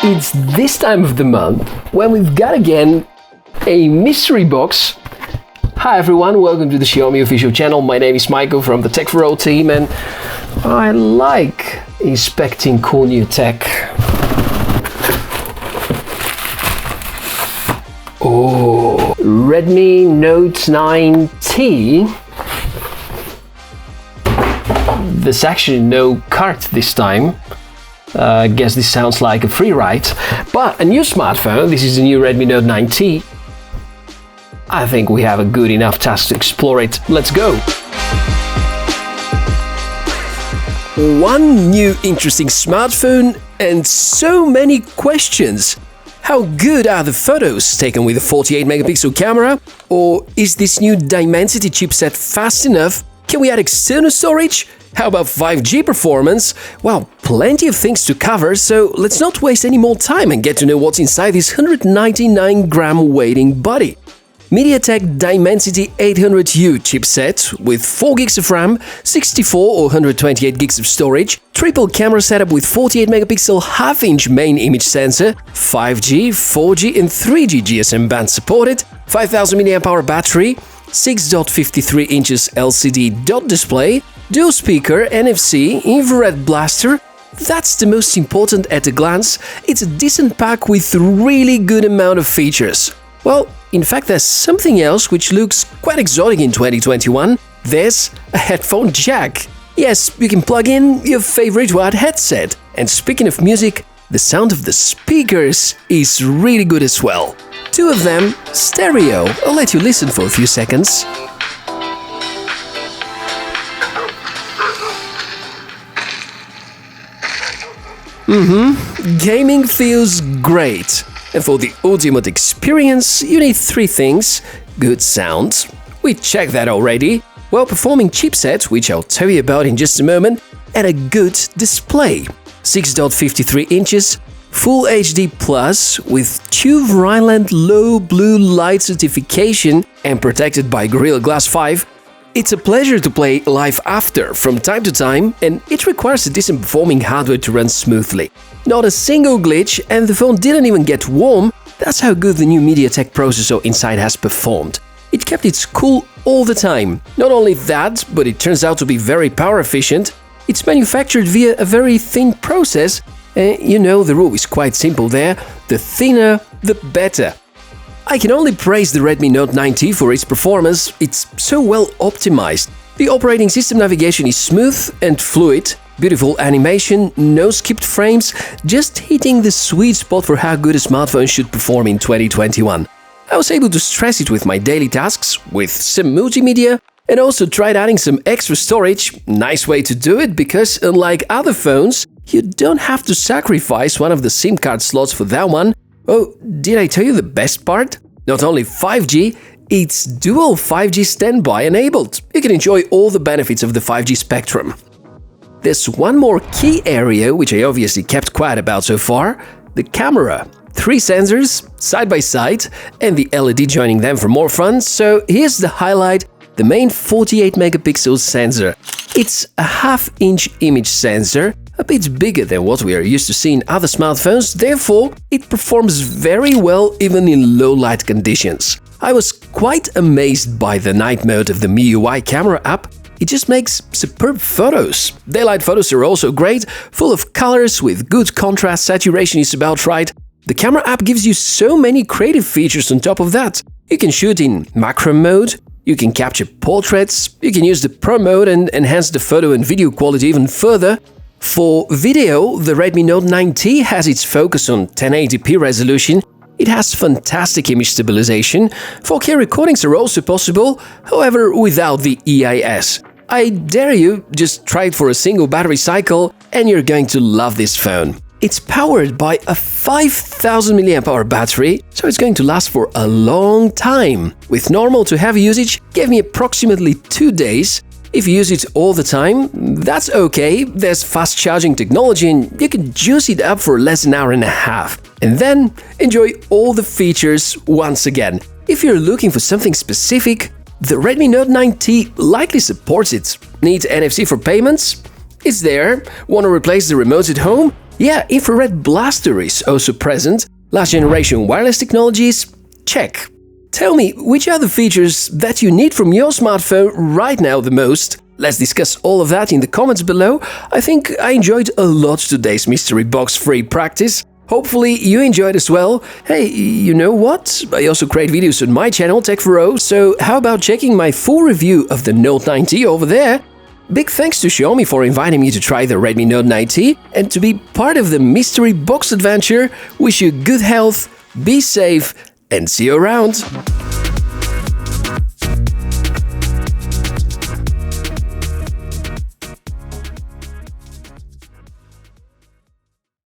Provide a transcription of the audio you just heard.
It's this time of the month when we've got again a mystery box. Hi everyone, welcome to the Xiaomi official channel. My name is Michael from the Tech for All team, and I like inspecting cool new tech. Oh, Redmi Note 9T. There's actually no card this time. I guess this sounds like a free ride, but a new smartphone. This is the new Redmi Note 9T. I think we have a good enough task to explore it. Let's go! One new interesting smartphone and so many questions. How good are the photos taken with a 48 megapixel camera? Or is this new Dimensity chipset fast enough? Can we add external storage? How about 5G performance? Well, plenty of things to cover, so let's not waste any more time and get to know what's inside this 199-gram weighing body. MediaTek Dimensity 800U chipset with 4 gigs of RAM, 64 or 128 gigs of storage, triple camera setup with 48 megapixel half-inch main image sensor, 5G, 4G and 3G GSM band supported, 5000 mAh battery, 6.53 inches LCD dot display, dual speaker, NFC, infrared blaster. That's the most important at a glance. It's a decent pack with really good amount of features. Well, in fact, there's something else which looks quite exotic in 2021. There's a headphone jack. Yes, you can plug in your favorite wired headset. And speaking of music, the sound of the speakers is really good as well. Two of them, stereo. I'll let you listen for a few seconds. Gaming feels great. And for the ultimate experience, you need three things: good sound, we checked that already, well-performing chipset, which I'll tell you about in just a moment, and a good display. 6.53 inches, Full HD Plus with TÜV Rheinland low blue light certification and protected by Gorilla Glass 5. It's a pleasure to play live after from time to time, and it requires a decent performing hardware to run smoothly. Not a single glitch, and the phone didn't even get warm. That's how good the new MediaTek processor inside has performed. It kept its cool all the time. Not only that, but it turns out to be very power efficient. It's manufactured via a very thin process. You know, the rule is quite simple there: the thinner, the better. I can only praise the Redmi Note 9T for its performance. It's so well optimized. The operating system navigation is smooth and fluid, beautiful animation, no skipped frames, just hitting the sweet spot for how good a smartphone should perform in 2021. I was able to stress it with my daily tasks, with some multimedia, and also tried adding some extra storage. Nice way to do it, because unlike other phones, you don't have to sacrifice one of the SIM card slots for that one. Oh, did I tell you the best part? Not only 5G, it's dual 5G standby enabled. You can enjoy all the benefits of the 5G spectrum. There's one more key area which I obviously kept quiet about so far: the camera. 3 sensors, side by side, and the LED joining them for more fun. So here's the highlight: the main 48 megapixel sensor. It's a half-inch image sensor, a bit bigger than what we are used to seeing in other smartphones, therefore it performs very well even in low light conditions. I was quite amazed by the night mode of the MIUI camera app. It just makes superb photos. Daylight photos are also great, full of colors with good contrast, saturation is about right. The camera app gives you so many creative features on top of that. You can shoot in macro mode, you can capture portraits, you can use the Pro mode and enhance the photo and video quality even further. For video, the Redmi Note 9T has its focus on 1080p resolution. It has fantastic image stabilization. 4K recordings are also possible, however without the EIS. I dare you, just try it for a single battery cycle and you're going to love this phone. It's powered by a 5000 mAh battery, so it's going to last for a long time. With normal to heavy usage, gave me approximately 2 days. If you use it all the time, that's okay. There's fast charging technology and you can juice it up for less than an hour and a half. And then enjoy all the features once again. If you're looking for something specific, the Redmi Note 9T likely supports it. Need NFC for payments? It's there. Want to replace the remote at home? Yeah, infrared blaster is also present. Last generation wireless technologies? Check. Tell me, which are the features that you need from your smartphone right now the most? Let's discuss all of that in the comments below. I think I enjoyed a lot today's mystery box free practice. Hopefully you enjoyed as well. Hey, you know what? I also create videos on my channel, Tech4O, so how about checking my full review of the Note 90 over there? Big thanks to Xiaomi for inviting me to try the Redmi Note 90 and to be part of the mystery box adventure. Wish you good health, be safe, and see you around!